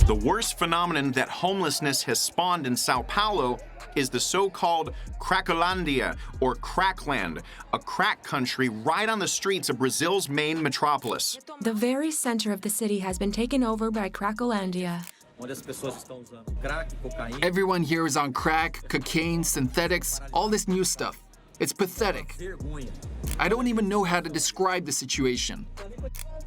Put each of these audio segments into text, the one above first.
The worst phenomenon that homelessness has spawned in Sao Paulo is the so-called Cracolandia, or Crackland, a crack country right on the streets of Brazil's main metropolis. The very center of the city has been taken over by Cracolandia. Everyone here is on crack, cocaine, synthetics, all this new stuff. It's pathetic. I don't even know how to describe the situation.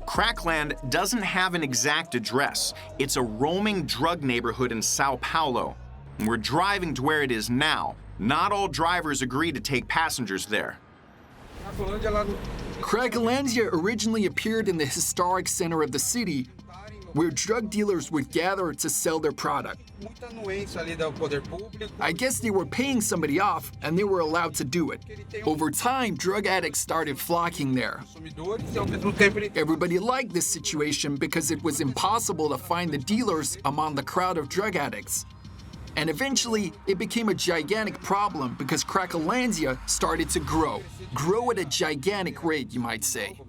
Crackland doesn't have an exact address. It's a roaming drug neighborhood in Sao Paulo. We're driving to where it is now. Not all drivers agree to take passengers there. Cracolandia originally appeared in the historic center of the city, where drug dealers would gather to sell their product. I guess they were paying somebody off, and they were allowed to do it. Over time, drug addicts started flocking there. Everybody liked this situation because it was impossible to find the dealers among the crowd of drug addicts. And eventually, it became a gigantic problem because Cracolandia started to grow at a gigantic rate, you might say.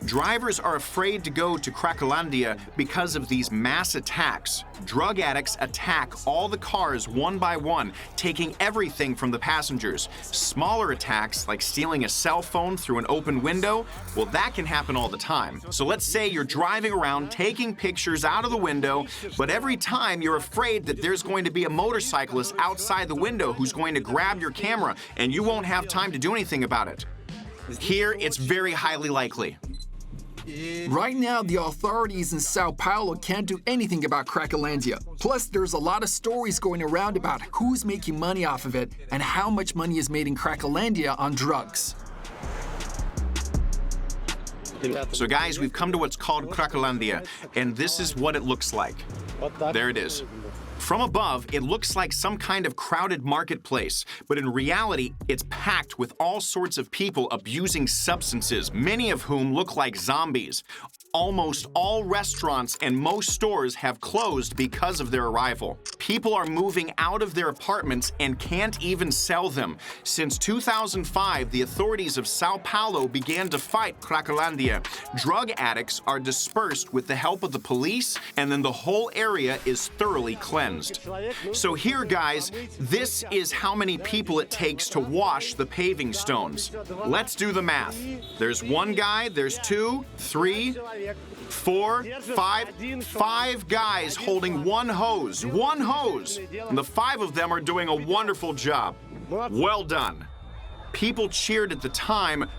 Drivers are afraid to go to Cracolandia because of these mass attacks. Drug addicts attack all the cars one by one, taking everything from the passengers. Smaller attacks, like stealing a cell phone through an open window, well, that can happen all the time. So let's say you're driving around taking pictures out of the window, but every time you're afraid that there's going to be a motorcyclist outside the window who's going to grab your camera, and you won't have time to do anything about it. Here, it's very highly likely. Right now, the authorities in Sao Paulo can't do anything about Cracolandia. Plus, there's a lot of stories going around about who's making money off of it and how much money is made in Cracolandia on drugs. So guys, we've come to what's called Cracolandia, and this is what it looks like. There it is. From above, it looks like some kind of crowded marketplace, but in reality, it's packed with all sorts of people abusing substances, many of whom look like zombies. Almost all restaurants and most stores have closed because of their arrival. People are moving out of their apartments and can't even sell them. Since 2005, the authorities of Sao Paulo began to fight Cracolandia. Drug addicts are dispersed with the help of the police, and then the whole area is thoroughly cleansed. So here, guys, this is how many people it takes to wash the paving stones. Let's do the math. There's one guy, there's 2, 3, 4, 5 guys holding one hose, and the 5 of them are doing a wonderful job. Well done. People cheered at the time,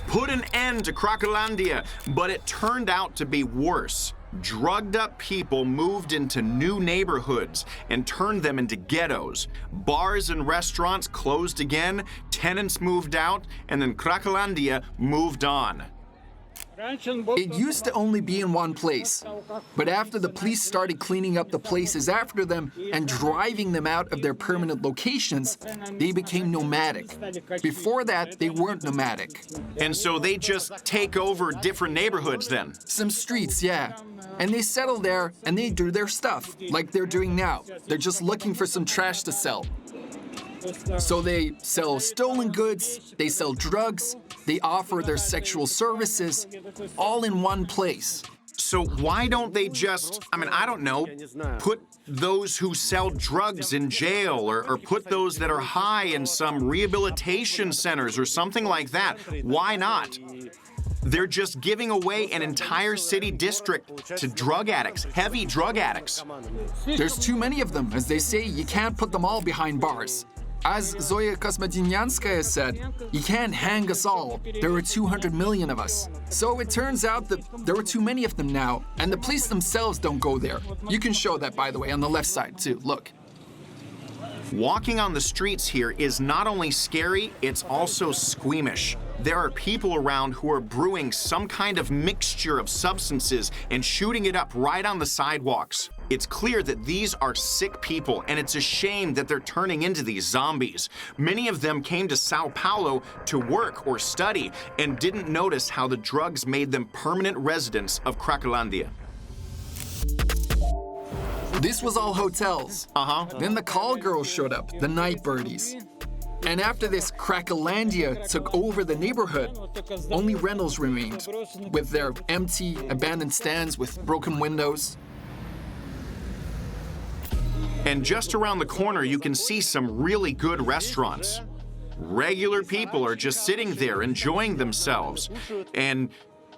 put an end to Cracolandia, but it turned out to be worse. Drugged up people moved into new neighborhoods and turned them into ghettos. Bars and restaurants closed again, tenants moved out, and then Cracolandia moved on. It used to only be in one place, but after the police started cleaning up the places after them and driving them out of their permanent locations, they became nomadic. Before that, they weren't nomadic. And so they just take over different neighborhoods then? Some streets, yeah. And they settle there and they do their stuff, like they're doing now. They're just looking for some trash to sell. So they sell stolen goods, they sell drugs, they offer their sexual services, all in one place. So why don't they just, I don't know, put those who sell drugs in jail or put those that are high in some rehabilitation centers or something like that? Why not? They're just giving away an entire city district to drug addicts, heavy drug addicts. There's too many of them. As they say, you can't put them all behind bars. As Zoya Kosmodinianskaya said, you can't hang us all. There are 200 million of us. So it turns out that there are too many of them now, and the police themselves don't go there. You can show that, by the way, on the left side, too. Look. Walking on the streets here is not only scary, it's also squeamish. There are people around who are brewing some kind of mixture of substances and shooting it up right on the sidewalks. It's clear that these are sick people, and it's a shame that they're turning into these zombies. Many of them came to Sao Paulo to work or study and didn't notice how the drugs made them permanent residents of Cracolandia. This was all hotels. Then the call girls showed up, the night birdies. And after this, Cracolandia took over the neighborhood. Only rentals remained, with their empty, abandoned stands with broken windows. And just around the corner, you can see some really good restaurants. Regular people are just sitting there enjoying themselves. And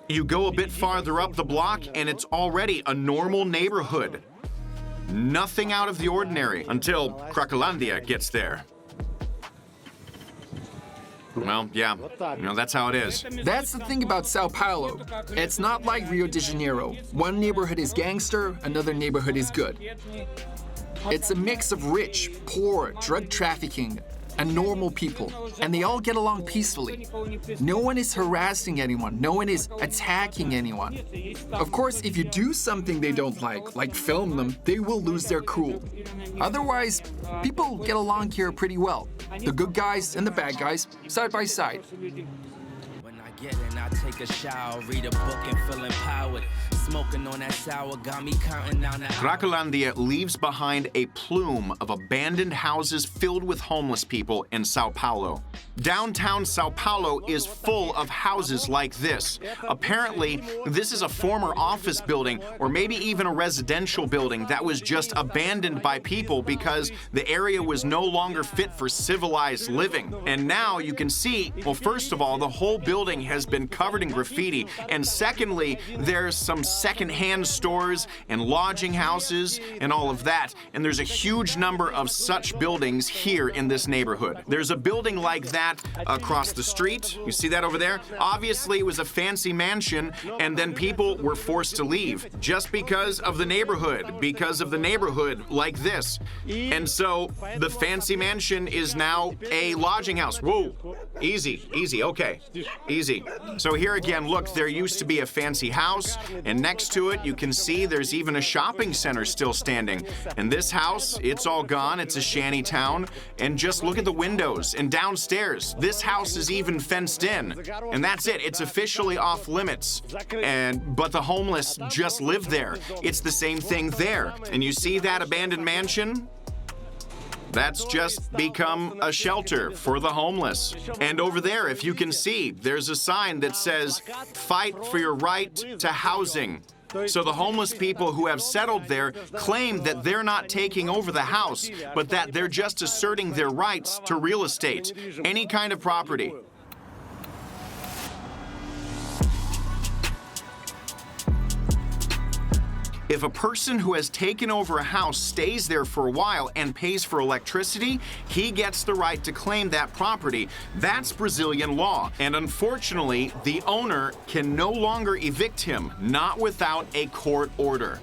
you go a bit farther up the block, and it's already a normal neighborhood. Nothing out of the ordinary until Cracolandia gets there. Well, yeah, that's how it is. That's the thing about Sao Paulo. It's not like Rio de Janeiro. One neighborhood is gangster, another neighborhood is good. It's a mix of rich, poor, drug trafficking, and normal people, and they all get along peacefully. No one is harassing anyone, no one is attacking anyone. Of course, if you do something they don't like film them, they will lose their cool. Otherwise, people get along here pretty well. The good guys and the bad guys, side by side. When I get in, I take a shower, read a book and feel empowered. Smoking on that sour got me counting down the Cracolandia leaves behind a plume of abandoned houses filled with homeless people in Sao Paulo. Downtown Sao Paulo is full of houses like this. Apparently, this is a former office building or maybe even a residential building that was just abandoned by people because the area was no longer fit for civilized living. And now you can see, well, first of all, the whole building has been covered in graffiti, and secondly, there's some second-hand stores and lodging houses and all of that, and there's a huge number of such buildings here in this neighborhood. There's a building like that across the street. You see that over there? Obviously, it was a fancy mansion, and then people were forced to leave just because of the neighborhood like this. And so the fancy mansion is now a lodging house. Whoa, easy, okay, easy. So here again, look, there used to be a fancy house, and next to it, you can see there's even a shopping center still standing. And this house, it's all gone. It's a shanty town. And just look at the windows. And downstairs, this house is even fenced in. And that's it. It's officially off limits. But the homeless just live there. It's the same thing there. And you see that abandoned mansion? That's just become a shelter for the homeless. And over there, if you can see, there's a sign that says, "Fight for your right to housing." So the homeless people who have settled there claim that they're not taking over the house, but that they're just asserting their rights to real estate, any kind of property. If a person who has taken over a house stays there for a while and pays for electricity, he gets the right to claim that property. That's Brazilian law. And unfortunately, the owner can no longer evict him, not without a court order.